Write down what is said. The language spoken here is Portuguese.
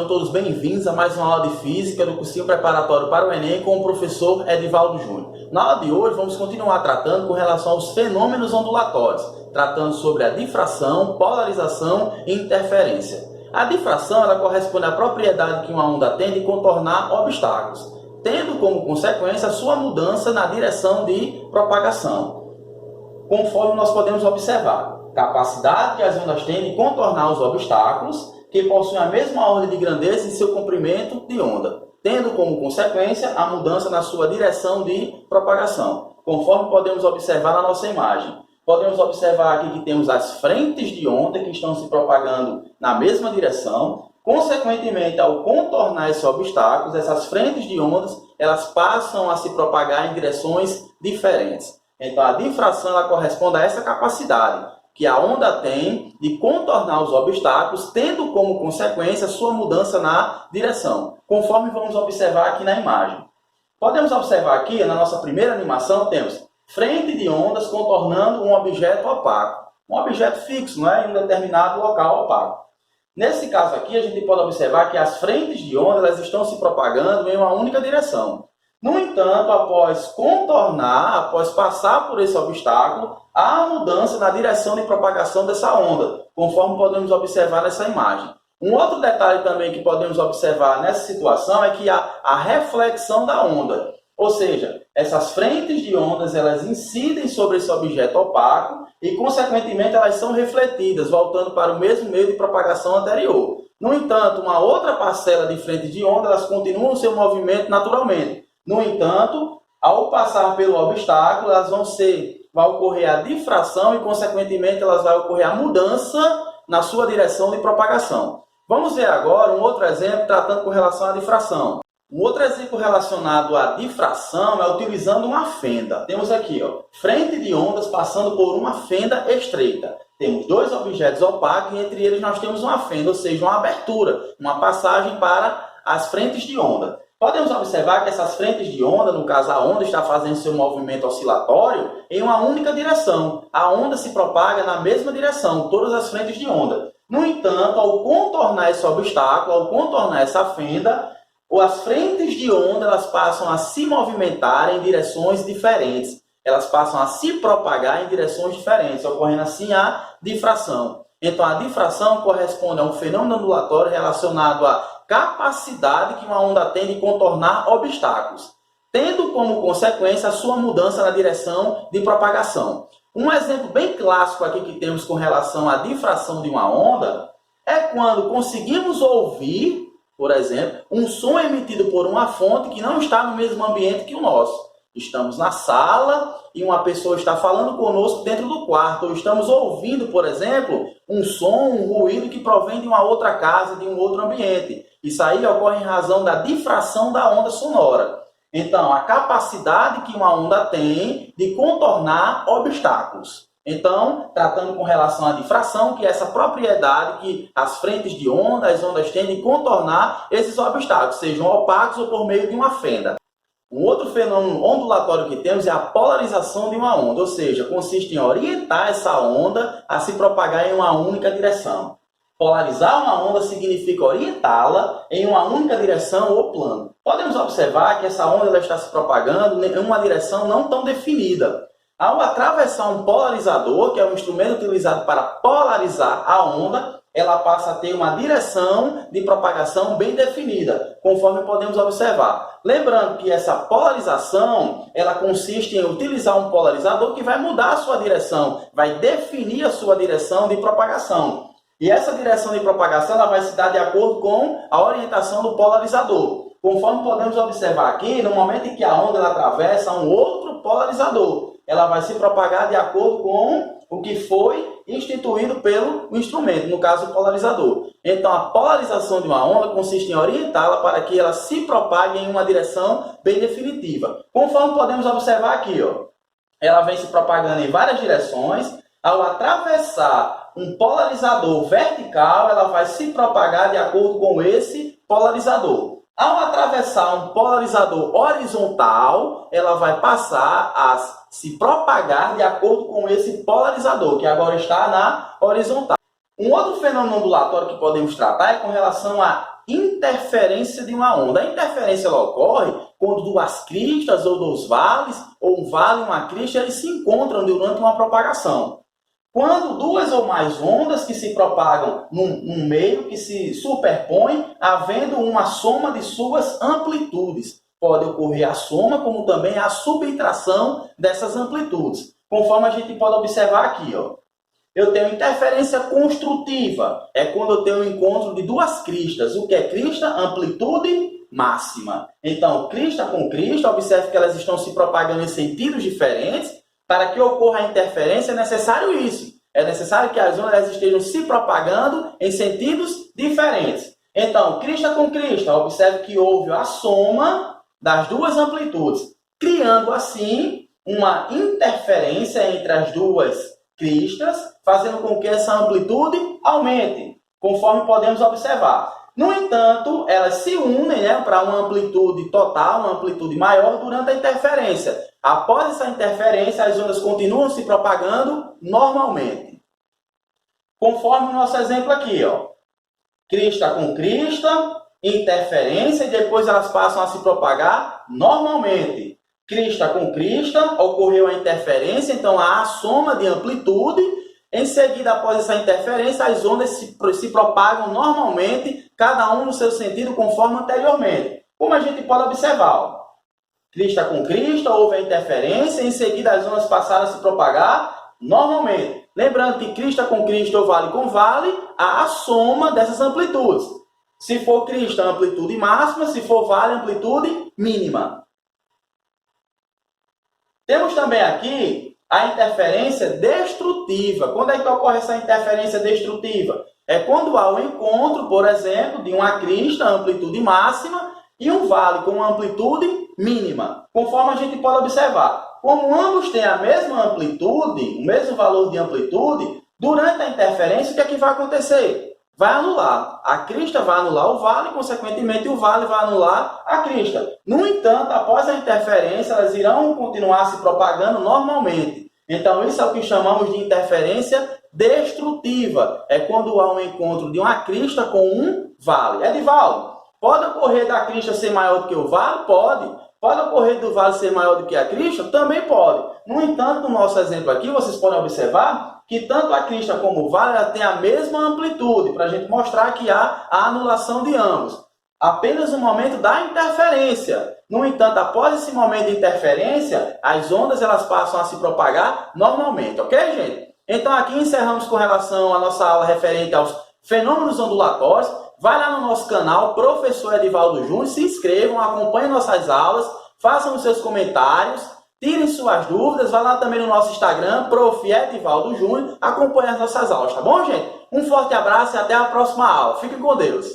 sejam todos bem-vindos a mais uma aula de Física do cursinho preparatório para o Enem com o professor Edivaldo Júnior. Na aula de hoje vamos continuar tratando com relação aos fenômenos ondulatórios, tratando sobre a difração, polarização e interferência. A difração ela corresponde à propriedade que uma onda tem de contornar obstáculos, tendo como consequência a sua mudança na direção de propagação, conforme nós podemos observar. Capacidade que as ondas têm de contornar os obstáculos que possuem a mesma ordem de grandeza em seu comprimento de onda, tendo como consequência a mudança na sua direção de propagação, conforme podemos observar na nossa imagem. Podemos observar aqui que temos as frentes de onda que estão se propagando na mesma direção. Consequentemente, ao contornar esses obstáculos, essas frentes de ondas elas passam a se propagar em direções diferentes. Então, a difração ela corresponde a essa capacidade que a onda tem de contornar os obstáculos, tendo como consequência sua mudança na direção, conforme vamos observar aqui na imagem. Podemos observar aqui, na nossa primeira animação, temos frente de ondas contornando um objeto opaco, um objeto fixo, não é? Em um determinado local opaco. Nesse caso aqui, a gente pode observar que as frentes de onda elas estão se propagando em uma única direção. No entanto, após contornar, após passar por esse obstáculo, há mudança na direção de propagação dessa onda, conforme podemos observar nessa imagem. Um outro detalhe também que podemos observar nessa situação é que há a reflexão da onda. Ou seja, essas frentes de ondas elas incidem sobre esse objeto opaco e, consequentemente, elas são refletidas, voltando para o mesmo meio de propagação anterior. No entanto, uma outra parcela de frentes de onda elas continuam seu movimento naturalmente. No entanto, ao passar pelo obstáculo, elas vai ocorrer a difração e, consequentemente, elas vai ocorrer a mudança na sua direção de propagação. Vamos ver agora um outro exemplo tratando com relação à difração. Um outro exemplo relacionado à difração é utilizando uma fenda. Temos aqui, frente de ondas passando por uma fenda estreita. Temos dois objetos opacos e entre eles nós temos uma fenda, ou seja, uma abertura, uma passagem para as frentes de onda. Podemos observar que essas frentes de onda, no caso a onda está fazendo seu movimento oscilatório em uma única direção. A onda se propaga na mesma direção, todas as frentes de onda. No entanto, ao contornar esse obstáculo, ao contornar essa fenda, as frentes de onda elas passam a se movimentar em direções diferentes. Elas passam a se propagar em direções diferentes, ocorrendo assim a difração. Então, a difração corresponde a um fenômeno ondulatório relacionado à capacidade que uma onda tem de contornar obstáculos, tendo como consequência a sua mudança na direção de propagação. Um exemplo bem clássico aqui que temos com relação à difração de uma onda é quando conseguimos ouvir, por exemplo, um som emitido por uma fonte que não está no mesmo ambiente que o nosso. Estamos na sala e uma pessoa está falando conosco dentro do quarto. Ou estamos ouvindo, por exemplo, um som, um ruído que provém de uma outra casa, de um outro ambiente. Isso aí ocorre em razão da difração da onda sonora. Então, a capacidade que uma onda tem de contornar obstáculos. Então, tratando com relação à difração, que é essa propriedade que as frentes de onda, as ondas têm de contornar esses obstáculos, sejam opacos ou por meio de uma fenda. Um outro fenômeno ondulatório que temos é a polarização de uma onda, ou seja, consiste em orientar essa onda a se propagar em uma única direção. Polarizar uma onda significa orientá-la em uma única direção ou plano. Podemos observar que essa onda ela está se propagando em uma direção não tão definida. Ao atravessar um polarizador, que é um instrumento utilizado para polarizar a onda, ela passa a ter uma direção de propagação bem definida, conforme podemos observar. Lembrando que essa polarização, ela consiste em utilizar um polarizador que vai mudar a sua direção, vai definir a sua direção de propagação. E essa direção de propagação ela vai se dar de acordo com a orientação do polarizador. Conforme podemos observar aqui, no momento em que a onda ela atravessa um outro polarizador, ela vai se propagar de acordo com o que foi instituído pelo instrumento, no caso o polarizador. Então, a polarização de uma onda consiste em orientá-la para que ela se propague em uma direção bem definitiva. Conforme podemos observar aqui, ela vem se propagando em várias direções. Ao atravessar um polarizador vertical, ela vai se propagar de acordo com esse polarizador. Ao atravessar um polarizador horizontal, ela vai passar a se propagar de acordo com esse polarizador, que agora está na horizontal. Um outro fenômeno ondulatório que podemos tratar é com relação à interferência de uma onda. A interferência ela ocorre quando duas cristas ou dois vales, ou um vale e uma crista, eles se encontram durante uma propagação. Quando duas ou mais ondas que se propagam num meio que se superpõem, havendo uma soma de suas amplitudes. Pode ocorrer a soma, como também a subtração dessas amplitudes. Conforme a gente pode observar aqui, ó. Eu tenho interferência construtiva. É quando eu tenho o encontro de duas cristas. O que é crista? Amplitude máxima. Então, crista com crista, observe que elas estão se propagando em sentidos diferentes. Para que ocorra a interferência é necessário isso. É necessário que as ondas estejam se propagando em sentidos diferentes. Então, crista com crista, observe que houve a soma das duas amplitudes, criando assim uma interferência entre as duas cristas, fazendo com que essa amplitude aumente, conforme podemos observar. No entanto, elas se unem, para uma amplitude total, uma amplitude maior durante a interferência. Após essa interferência, as ondas continuam se propagando normalmente. Conforme o nosso exemplo aqui, ó. Crista com crista, interferência, e depois elas passam a se propagar normalmente. Crista com crista, ocorreu a interferência, então há a soma de amplitude. Em seguida, após essa interferência, as ondas se propagam normalmente, cada um no seu sentido, conforme anteriormente. Como a gente pode observar, ó. Crista com crista, houve a interferência, em seguida as ondas passaram a se propagar normalmente. Lembrando que crista com crista ou vale com vale, há a soma dessas amplitudes. Se for crista, amplitude máxima, se for vale, amplitude mínima. Temos também aqui a interferência destrutiva. Quando é que ocorre essa interferência destrutiva? É quando há o encontro, por exemplo, de uma crista, amplitude máxima, e um vale com uma amplitude mínima. Conforme a gente pode observar, como ambos têm a mesma amplitude, o mesmo valor de amplitude, durante a interferência, o que é que vai acontecer? Vai anular. A crista vai anular o vale, consequentemente o vale vai anular a crista. No entanto, após a interferência, elas irão continuar se propagando normalmente. Então, isso é o que chamamos de interferência destrutiva. É quando há um encontro de uma crista com um vale. Edivaldo, pode ocorrer da crista ser maior do que o vale? Pode. Pode ocorrer do vale ser maior do que a crista? Também pode. No entanto, no nosso exemplo aqui, vocês podem observar que tanto a crista como o vale ela tem a mesma amplitude, para a gente mostrar que há a anulação de ambos. Apenas no momento da interferência. No entanto, após esse momento de interferência, as ondas elas passam a se propagar normalmente, ok, gente? Então, aqui encerramos com relação à nossa aula referente aos fenômenos ondulatórios. Vai lá no nosso canal, Professor Edivaldo Júnior, se inscrevam, acompanhem nossas aulas, façam os seus comentários, tirem suas dúvidas, vai lá também no nosso Instagram, Prof. Edivaldo Júnior, acompanhem as nossas aulas, tá bom, gente? Um forte abraço e até a próxima aula. Fiquem com Deus!